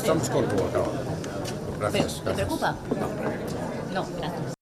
Estamos con tu acabo. Gracias. ¿Te preocupa? No, gracias.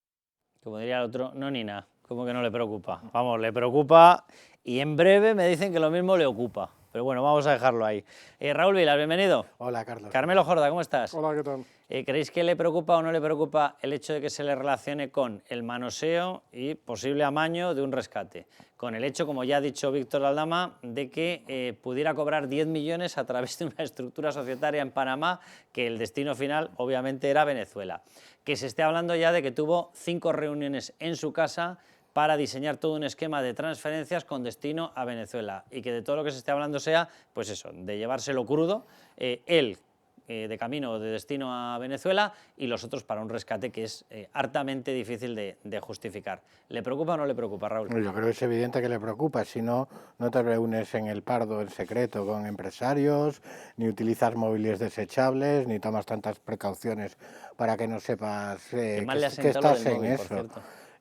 Como diría el otro, no ni nada. ¿Cómo que no le preocupa? Vamos, le preocupa y en breve me dicen que lo mismo le ocupa. Pero bueno, vamos a dejarlo ahí. Raúl Vilas, bienvenido. Hola, Carlos. Carmelo Jorda, ¿cómo estás? Hola, ¿qué tal? ¿Creéis que le preocupa o no le preocupa el hecho de que se le relacione con el manoseo y posible amaño de un rescate? Con el hecho, como ya ha dicho Víctor Aldama, de que pudiera cobrar 10 millones a través de una estructura societaria en Panamá, que el destino final obviamente era Venezuela. Que se esté hablando ya de que tuvo 5 reuniones en su casa para diseñar todo un esquema de transferencias con destino a Venezuela y que de todo lo que se esté hablando sea, pues eso, de llevárselo crudo, él de camino o de destino a Venezuela y los otros para un rescate que es hartamente difícil de justificar. ¿Le preocupa o no le preocupa, Raúl? Yo creo que es evidente que le preocupa, si no, no te reúnes en el Pardo en secreto con empresarios, ni utilizas móviles desechables, ni tomas tantas precauciones para que no sepas que estás en eso.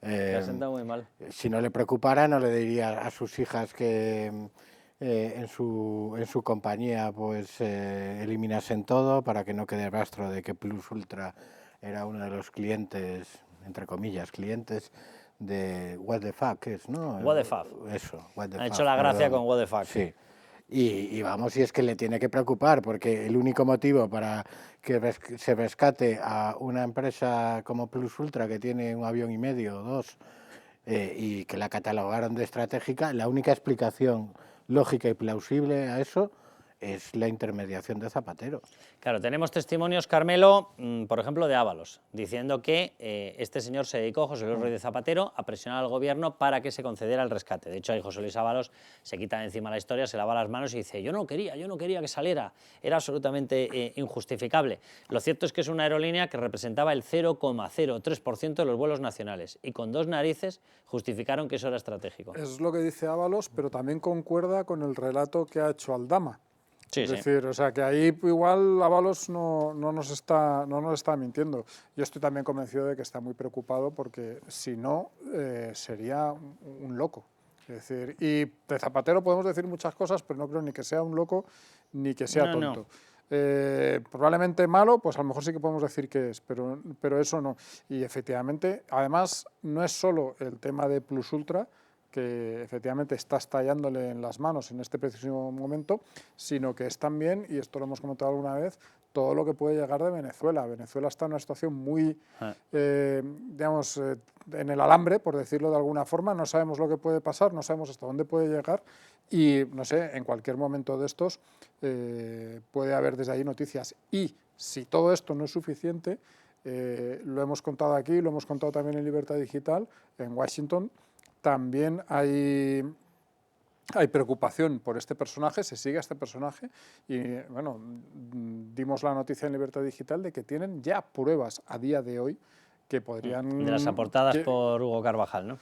Le ha sentado muy mal. Si no le preocupara, no le diría a sus hijas que en su compañía pues eliminasen todo para que no quede rastro de que Plus Ultra era uno de los clientes, entre comillas, clientes de What the Fuck, ¿no? What the Fuck. Eso, What the Ha Fuck. hecho la gracia con What the Fuck. Sí. Y vamos, y es que le tiene que preocupar, porque el único motivo para que se rescate a una empresa como Plus Ultra, que tiene un avión y medio o dos, y que la catalogaron de estratégica, la única explicación lógica y plausible a eso es la intermediación de Zapatero. Claro, tenemos testimonios, Carmelo, por ejemplo, de Ábalos, diciendo que este señor se dedicó, José Luis Rodríguez de Zapatero, a presionar al gobierno para que se concediera el rescate. De hecho, ahí José Luis Ábalos se quita de encima la historia, se lava las manos y dice, yo no quería que saliera, era absolutamente injustificable. Lo cierto es que es una aerolínea que representaba el 0,03% de los vuelos nacionales y con 2 narices justificaron que eso era estratégico. Es lo que dice Ábalos, pero también concuerda con el relato que ha hecho Aldama. Sí, es decir, o sea, que ahí igual Ábalos no nos está mintiendo. Yo estoy también convencido de que está muy preocupado porque si no, sería un loco. Es decir, y de Zapatero podemos decir muchas cosas, pero no creo ni que sea un loco ni que sea tonto. Probablemente malo, pues a lo mejor sí que podemos decir que es, pero eso no. Y efectivamente, además, no es solo el tema de Plus Ultra, que efectivamente está estallándole en las manos en este preciso momento, sino que es también, y esto lo hemos comentado alguna vez, todo lo que puede llegar de Venezuela. Venezuela está en una situación muy, digamos, en el alambre, por decirlo de alguna forma, no sabemos lo que puede pasar, no sabemos hasta dónde puede llegar y, no sé, en cualquier momento de estos puede haber desde ahí noticias. Y si todo esto no es suficiente, lo hemos contado aquí, lo hemos contado también en Libertad Digital, en Washington, también hay preocupación por este personaje, se sigue a este personaje y, bueno, dimos la noticia en Libertad Digital de que tienen ya pruebas a día de hoy que podrían... De las aportadas por Hugo Carvajal, ¿no?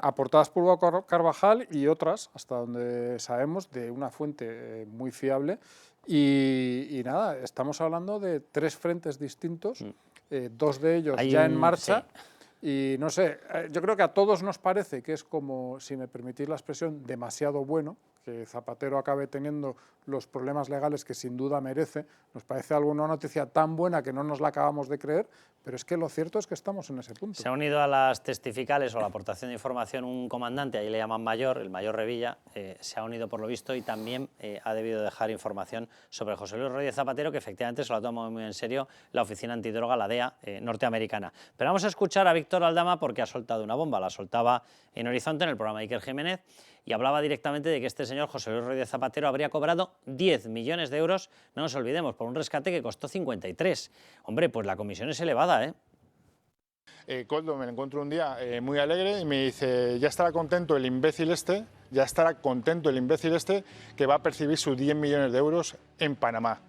Aportadas por Hugo Carvajal y otras, hasta donde sabemos, de una fuente muy fiable. Y nada, estamos hablando de 3 frentes distintos, 2 de ellos ya en marcha. Sí. Y no sé, yo creo que a todos nos parece que es como, si me permitís la expresión, demasiado bueno que Zapatero acabe teniendo los problemas legales que sin duda merece. Nos parece una noticia tan buena que no nos la acabamos de creer, pero es que lo cierto es que estamos en ese punto. Se ha unido a las testificales o a la aportación de información un comandante, ahí le llaman mayor, el mayor Revilla, se ha unido por lo visto y también ha debido dejar información sobre José Luis Rodríguez Zapatero, que efectivamente se lo ha tomado muy en serio la Oficina Antidroga, la DEA norteamericana. Pero vamos a escuchar a Víctor Aldama porque ha soltado una bomba, la soltaba en Horizonte en el programa de Iker Jiménez y hablaba directamente de que este señor José Luis Rodríguez Zapatero habría cobrado 10 millones de euros, no nos olvidemos, por un rescate que costó 53. Hombre, pues la comisión es elevada, ¿eh? Coldo me lo encuentro un día muy alegre y me dice, ya estará contento el imbécil este que va a percibir sus 10 millones de euros en Panamá.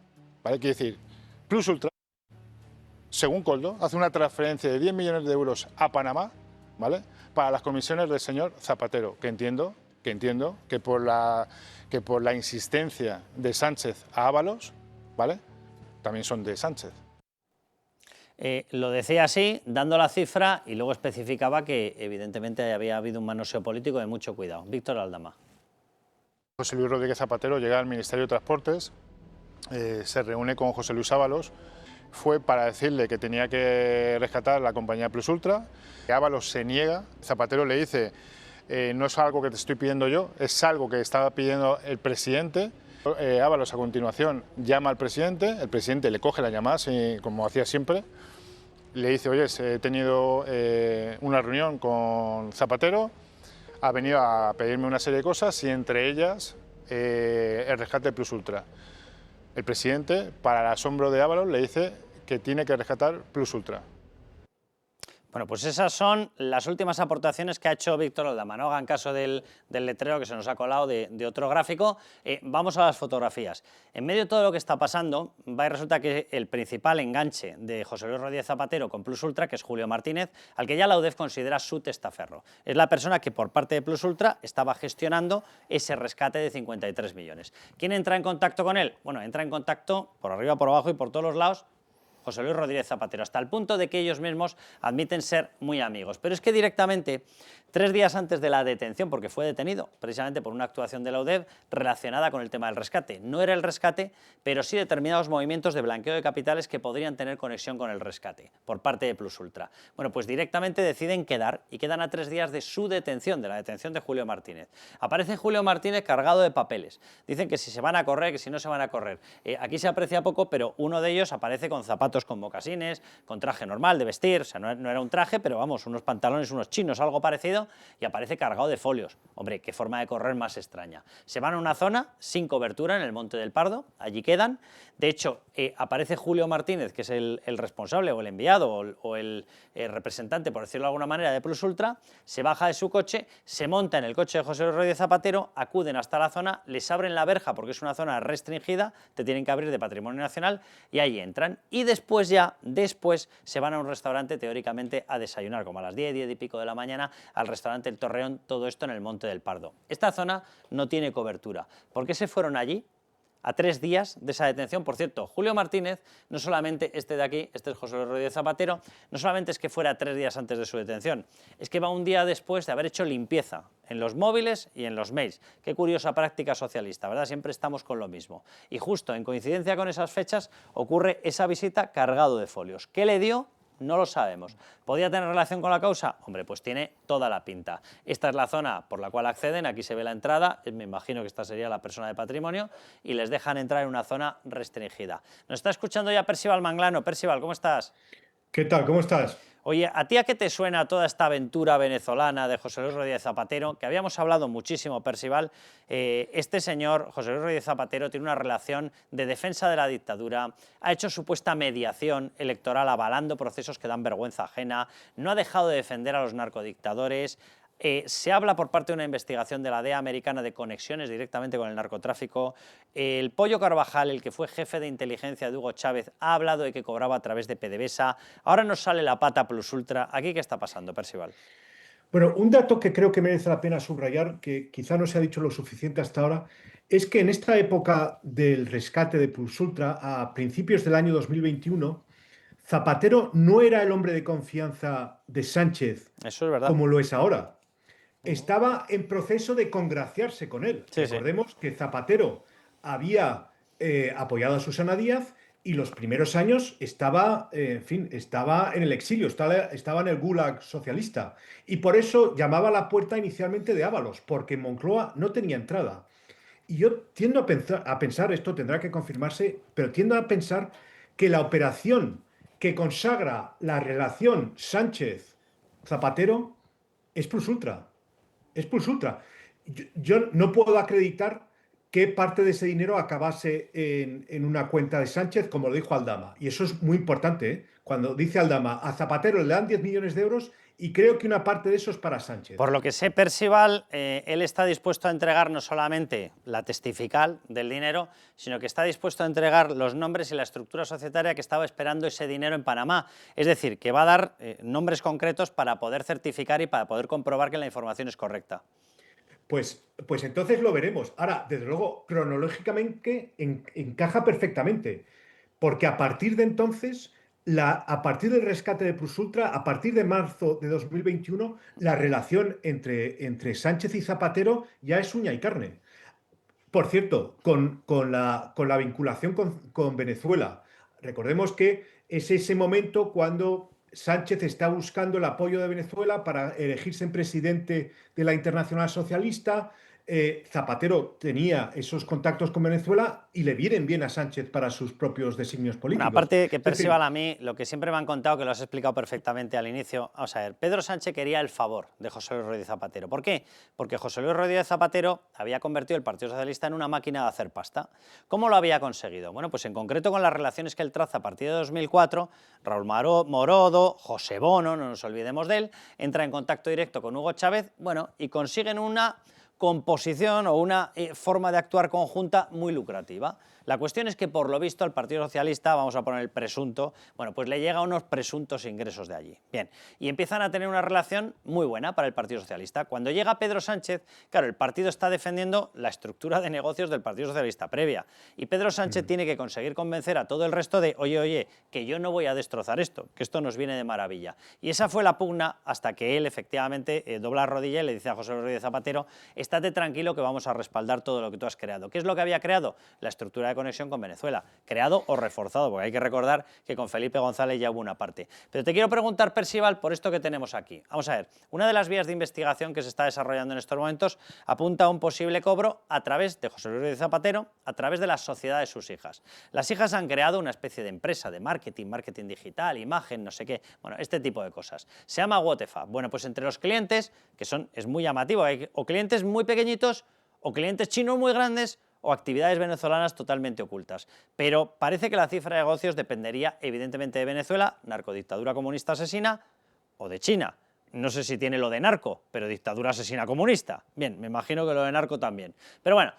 ¿Vale? Quiere decir, Plus Ultra, según Coldo, hace una transferencia de 10 millones de euros a Panamá, ¿vale?, para las comisiones del señor Zapatero, que entiendo que por la insistencia de Sánchez a Ábalos, ¿vale?, también son de Sánchez. Lo decía así, dando la cifra, y luego especificaba que evidentemente había habido un manoseo político de mucho cuidado. Víctor Aldama. José Luis Rodríguez Zapatero llega al Ministerio de Transportes se reúne con José Luis Ábalos, fue para decirle que tenía que rescatar la compañía Plus Ultra. Ábalos se niega, Zapatero le dice, no es algo que te estoy pidiendo yo, es algo que estaba pidiendo el presidente. Ábalos a continuación llama al presidente, el presidente le coge la llamada, como hacía siempre, le dice, oye, he tenido una reunión con Zapatero, ha venido a pedirme una serie de cosas y entre ellas el rescate de Plus Ultra. El presidente, para el asombro de Ábalos, le dice que tiene que rescatar Plus Ultra. Bueno, pues esas son las últimas aportaciones que ha hecho Víctor Aldama. No hagan caso del letrero que se nos ha colado de otro gráfico. Vamos a las fotografías. En medio de todo lo que está pasando, va y resulta que el principal enganche de José Luis Rodríguez Zapatero con Plus Ultra, que es Julio Martínez, al que ya la UDEF considera su testaferro. Es la persona que por parte de Plus Ultra estaba gestionando ese rescate de 53 millones. ¿Quién entra en contacto con él? Bueno, entra en contacto por arriba, por abajo y por todos los lados José Luis Rodríguez Zapatero, hasta el punto de que ellos mismos admiten ser muy amigos. Pero es que directamente, 3 días antes de la detención, porque fue detenido precisamente por una actuación de la UDEF relacionada con el tema del rescate. No era el rescate, pero sí determinados movimientos de blanqueo de capitales que podrían tener conexión con el rescate por parte de Plus Ultra. Bueno, pues directamente deciden quedar y quedan a 3 días de su detención, de la detención de Julio Martínez. Aparece Julio Martínez cargado de papeles. Dicen que si se van a correr, que si no se van a correr. Aquí se aprecia poco, pero uno de ellos aparece con zapatos con mocasines, con traje normal de vestir, o sea, no era un traje, pero vamos, unos pantalones, unos chinos, algo parecido, y aparece cargado de folios. Hombre, qué forma de correr más extraña. Se van a una zona sin cobertura en el Monte del Pardo, allí quedan. De hecho, aparece Julio Martínez, que es el responsable o el enviado o el representante, por decirlo de alguna manera, de Plus Ultra, se baja de su coche, se monta en el coche de José Luis Rodríguez Zapatero, acuden hasta la zona, les abren la verja porque es una zona restringida, te tienen que abrir de Patrimonio Nacional, y ahí entran. Y después se van a un restaurante teóricamente a desayunar, como a las 10 y pico de la mañana, al restaurante El Torreón, todo esto en el Monte del Pardo. Esta zona no tiene cobertura. ¿Por qué se fueron allí? A 3 días de esa detención. Por cierto, Julio Martínez, no solamente este de aquí, este es José Luis Rodríguez Zapatero, no solamente es que fuera 3 días antes de su detención, es que va un día después de haber hecho limpieza en los móviles y en los mails. Qué curiosa práctica socialista, ¿verdad? Siempre estamos con lo mismo. Y justo en coincidencia con esas fechas ocurre esa visita cargado de folios. ¿Qué le dio? No lo sabemos. ¿Podía tener relación con la causa? Hombre, pues tiene toda la pinta. Esta es la zona por la cual acceden, aquí se ve la entrada, me imagino que esta sería la persona de patrimonio, y les dejan entrar en una zona restringida. Nos está escuchando ya Percival Manglano. Percival, ¿cómo estás? ¿Qué tal? ¿Cómo estás? Oye, ¿a ti a qué te suena toda esta aventura venezolana de José Luis Rodríguez Zapatero? Que habíamos hablado muchísimo, Percival. Este señor, José Luis Rodríguez Zapatero, tiene una relación de defensa de la dictadura, ha hecho supuesta mediación electoral avalando procesos que dan vergüenza ajena, no ha dejado de defender a los narcodictadores. Se habla por parte de una investigación de la DEA americana de conexiones directamente con el narcotráfico. El Pollo Carvajal, el que fue jefe de inteligencia de Hugo Chávez, ha hablado de que cobraba a través de PDVSA. Ahora nos sale la pata Plus Ultra. ¿Aquí qué está pasando, Percival? Bueno, un dato que creo que merece la pena subrayar, que quizá no se ha dicho lo suficiente hasta ahora, es que en esta época del rescate de Plus Ultra, a principios del año 2021, Zapatero no era el hombre de confianza de Sánchez, Eso es verdad. como lo es ahora. Estaba en proceso de congraciarse con él. Sí, Recordemos que Zapatero había apoyado a Susana Díaz y los primeros años estaba en el exilio, estaba en el gulag socialista. Y por eso llamaba a la puerta inicialmente de Ábalos, porque en Moncloa no tenía entrada. Y yo tiendo a pensar, esto tendrá que confirmarse, pero tiendo a pensar que la operación que consagra la relación Sánchez-Zapatero es Plus Ultra. Es Plus Ultra. Yo no puedo acreditar que parte de ese dinero acabase en una cuenta de Sánchez, como lo dijo Aldama. Y eso es muy importante, ¿eh? Cuando dice Aldama, a Zapatero le dan 10 millones de euros y creo que una parte de eso es para Sánchez. Por lo que sé, Percival, él está dispuesto a entregar no solamente la testifical del dinero, sino que está dispuesto a entregar los nombres y la estructura societaria que estaba esperando ese dinero en Panamá. Es decir, que va a dar nombres concretos para poder certificar y para poder comprobar que la información es correcta. Pues entonces lo veremos. Ahora, desde luego, cronológicamente encaja perfectamente, porque a partir de entonces, a partir del rescate de Plus Ultra, a partir de marzo de 2021, la relación entre Sánchez y Zapatero ya es uña y carne. por cierto, con la vinculación con Venezuela. Recordemos que es ese momento cuando Sánchez está buscando el apoyo de Venezuela para elegirse en presidente de la Internacional Socialista. Zapatero tenía esos contactos con Venezuela y le vienen bien a Sánchez para sus propios designios políticos. Bueno, aparte que Es decir, Percival, a mí, lo que siempre me han contado, que lo has explicado perfectamente al inicio, vamos a ver, Pedro Sánchez quería el favor de José Luis Rodríguez Zapatero. ¿Por qué? Porque José Luis Rodríguez Zapatero había convertido el Partido Socialista en una máquina de hacer pasta. ¿Cómo lo había conseguido? Bueno, pues en concreto con las relaciones que él traza a partir de 2004, Raúl Morodo, José Bono, no nos olvidemos de él, entra en contacto directo con Hugo Chávez, bueno, y consiguen una composición o una forma de actuar conjunta muy lucrativa. La cuestión es que, por lo visto, al Partido Socialista, vamos a poner el presunto, bueno, pues le llega unos presuntos ingresos de allí. Bien, y empiezan a tener una relación muy buena para el Partido Socialista. Cuando llega Pedro Sánchez, claro, el partido está defendiendo la estructura de negocios del Partido Socialista previa, y Pedro Sánchez tiene que conseguir convencer a todo el resto de, oye, que yo no voy a destrozar esto, que esto nos viene de maravilla. Y esa fue la pugna hasta que él, efectivamente, dobla la rodilla y le dice a José Rodríguez Zapatero, estate tranquilo que vamos a respaldar todo lo que tú has creado. ¿Qué es lo que había creado? La estructura de conexión con Venezuela, creado o reforzado, porque hay que recordar que con Felipe González ya hubo una parte. Pero te quiero preguntar, Percival, por esto que tenemos aquí. Vamos a ver, una de las vías de investigación que se está desarrollando en estos momentos apunta a un posible cobro a través de José Luis Zapatero, a través de la sociedad de sus hijas. Las hijas han creado una especie de empresa de marketing digital, imagen, no sé qué, bueno, este tipo de cosas. Se llama WTF. Bueno, pues entre los clientes, que es muy llamativo, hay o clientes muy pequeñitos, o clientes chinos muy grandes, o actividades venezolanas totalmente ocultas. Pero parece que la cifra de negocios dependería evidentemente de Venezuela, narcodictadura comunista asesina, o de China. No sé si tiene lo de narco, pero dictadura asesina comunista. Bien, me imagino que lo de narco también. Pero bueno,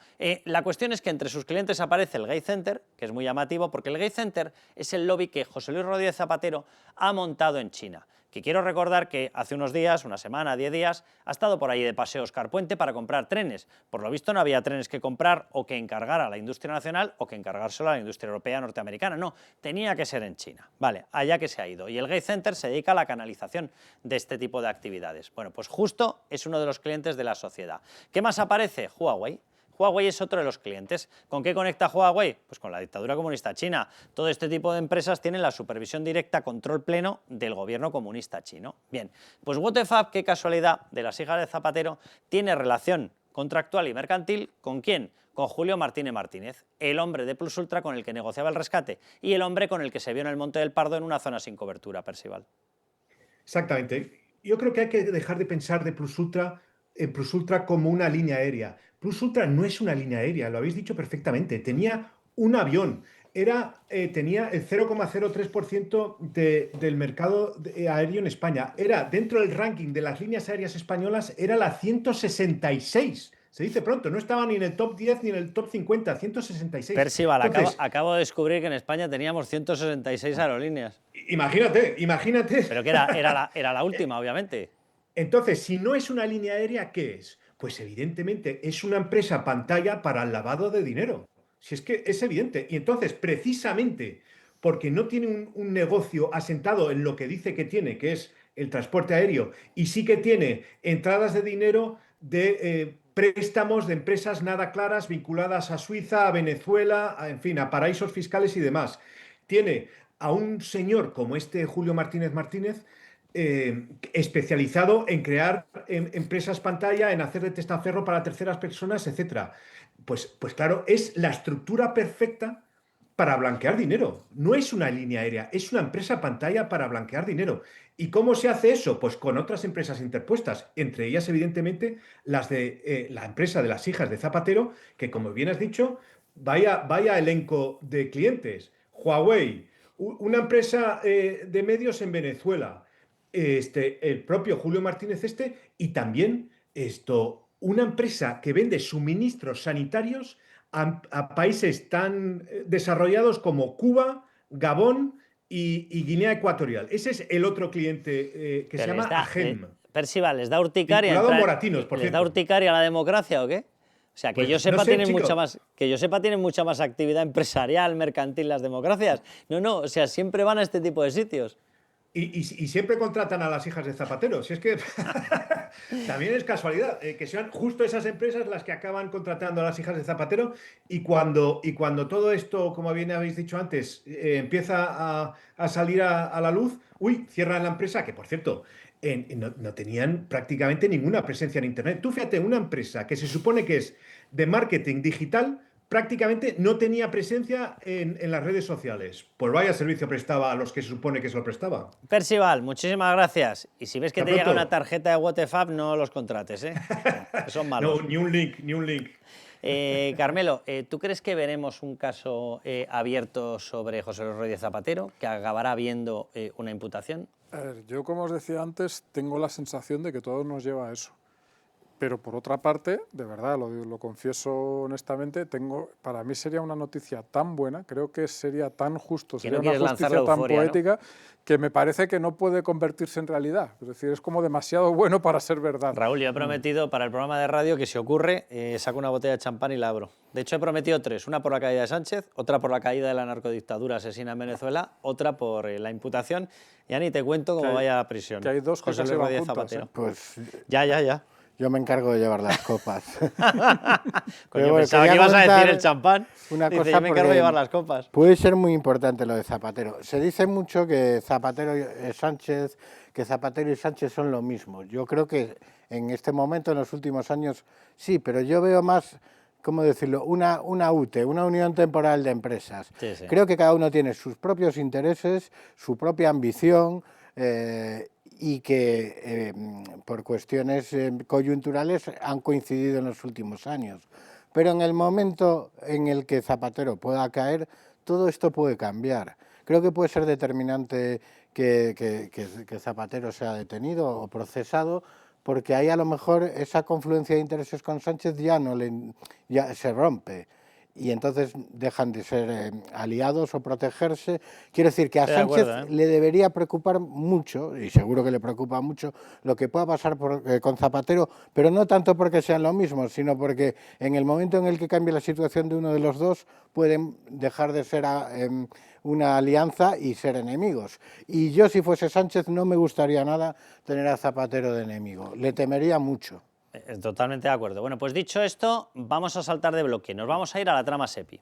la cuestión es que entre sus clientes aparece el Gay Center, que es muy llamativo, porque el Gay Center es el lobby que José Luis Rodríguez Zapatero ha montado en China. Que quiero recordar que hace unos días, una semana, 10 días, ha estado por allí de paseo Óscar Puente para comprar trenes. Por lo visto no había trenes que comprar o que encargar a la industria nacional o que encargárselo a la industria europea norteamericana. No, tenía que ser en China. Vale, allá que se ha ido. Y el Gay Center se dedica a la canalización de este tipo de actividades. Bueno, pues justo es uno de los clientes de la sociedad. ¿Qué más aparece? Huawei. Huawei es otro de los clientes. ¿Con qué conecta Huawei? Pues con la dictadura comunista china. Todo este tipo de empresas tienen la supervisión directa, control pleno del gobierno comunista chino. Bien, pues WTF, qué casualidad, de las hijas de Zapatero, tiene relación contractual y mercantil, ¿con quién? Con Julio Martínez Martínez, el hombre de Plus Ultra con el que negociaba el rescate y el hombre con el que se vio en el Monte del Pardo en una zona sin cobertura, Percival. exactamente. Yo creo que hay que dejar de pensar de Plus Ultra como una línea aérea. Plus Ultra no es una línea aérea, lo habéis dicho perfectamente. Tenía un avión, tenía el 0,03% del mercado aéreo en España. Era, dentro del ranking de las líneas aéreas españolas, era la 166. Se dice pronto, no estaba ni en el top 10 ni en el top 50, 166. Percival, Entonces, acabo de descubrir que en España teníamos 166 aerolíneas. imagínate. Pero que era la última, obviamente. Entonces, si no es una línea aérea, ¿qué es? Pues evidentemente es una empresa pantalla para el lavado de dinero. Si es que es evidente. Y entonces, precisamente porque no tiene un negocio asentado en lo que dice que tiene, que es el transporte aéreo, y sí que tiene entradas de dinero de préstamos de empresas nada claras vinculadas a Suiza, a Venezuela, en fin, a paraísos fiscales y demás. Tiene a un señor como este Julio Martínez Martínez, especializado en crear empresas pantalla, en hacer de testaferro para terceras personas, etc. Pues claro, es la estructura perfecta para blanquear dinero. No es una línea aérea, es una empresa pantalla para blanquear dinero. ¿Y cómo se hace eso? Pues con otras empresas interpuestas, entre ellas, evidentemente, las de la empresa de las hijas de Zapatero, que, como bien has dicho, vaya elenco de clientes. Huawei, una empresa de medios en Venezuela, el propio Julio Martínez y también una empresa que vende suministros sanitarios a países tan desarrollados como Cuba, Gabón y Guinea Ecuatorial. Ese es el otro cliente que se llama AGEM. Percival, ¿les da urticaria? Moratinos, por ¿Les cierto. da urticaria la democracia o qué? O sea, que Pues yo sepa, no sé, tienen chico. tienen mucha más actividad empresarial, mercantil las democracias. No, o sea, siempre van a este tipo de sitios. Y siempre contratan a las hijas de Zapatero. Si es que también es casualidad que sean justo esas empresas las que acaban contratando a las hijas de Zapatero. Y cuando todo esto, como bien habéis dicho antes, empieza a salir a la luz, uy, cierran la empresa, que por cierto, no tenían prácticamente ninguna presencia en Internet. Tú fíjate, una empresa que se supone que es de marketing digital, prácticamente no tenía presencia en las redes sociales. Pues vaya servicio prestaba a los que se supone que se lo prestaba. Percival, muchísimas gracias. Y si ves que Hasta te llega pronto. una tarjeta de WhatsApp, no los contrates, ¿eh? Que son malos. No, ni un link, ni un link. Carmelo, ¿tú crees que veremos un caso abierto sobre José Luis Rodríguez Zapatero, que acabará habiendo una imputación? A ver, yo, como os decía antes, tengo la sensación de que todo nos lleva a eso. Pero por otra parte, de verdad, lo confieso honestamente, para mí sería una noticia tan buena, creo que sería tan justo, Que sería no una quieres lanzar la justicia tan euforia, ¿no? poética, que me parece que no puede convertirse en realidad. Es decir, es como demasiado bueno para ser verdad. Raúl, yo he prometido para el programa de radio que si ocurre, saco una botella de champán y la abro. De hecho, he prometido 3. Una por la caída de Sánchez, otra por la caída de la narcodictadura asesina en Venezuela, otra por la imputación. Ya ni te cuento cómo vaya a prisión. Que hay dos José cosas Luis que van Rodríguez juntas, Zapatero. Pues Ya. yo me encargo de llevar las copas. Coño, bueno, pensaba quería que ibas a decir comentar el champán. una Dice, cosa yo me encargo de porque llevar las copas. Puede ser muy importante lo de Zapatero. Se dice mucho que Zapatero y Sánchez, que Zapatero y Sánchez son lo mismo. Yo creo que en este momento, en los últimos años, sí, pero yo veo más, ¿cómo decirlo?, una UTE, una unión temporal de empresas. Sí, sí. Creo que cada uno tiene sus propios intereses, su propia ambición, y que por cuestiones coyunturales han coincidido en los últimos años. Pero en el momento en el que Zapatero pueda caer, todo esto puede cambiar. Creo que puede ser determinante que Zapatero sea detenido o procesado, porque ahí a lo mejor esa confluencia de intereses con Sánchez ya se rompe. Y entonces dejan de ser aliados o protegerse. Quiero decir que a Estoy de Sánchez acuerdo, ¿eh? le debería preocupar mucho, y seguro que le preocupa mucho, lo que pueda pasar con Zapatero, pero no tanto porque sean lo mismo, sino porque en el momento en el que cambie la situación de uno de los dos, pueden dejar de ser una alianza y ser enemigos. Y yo, si fuese Sánchez, no me gustaría nada tener a Zapatero de enemigo. Le temería mucho. Totalmente de acuerdo. Bueno, pues dicho esto, vamos a saltar de bloque. Nos vamos a ir a la trama SEPI.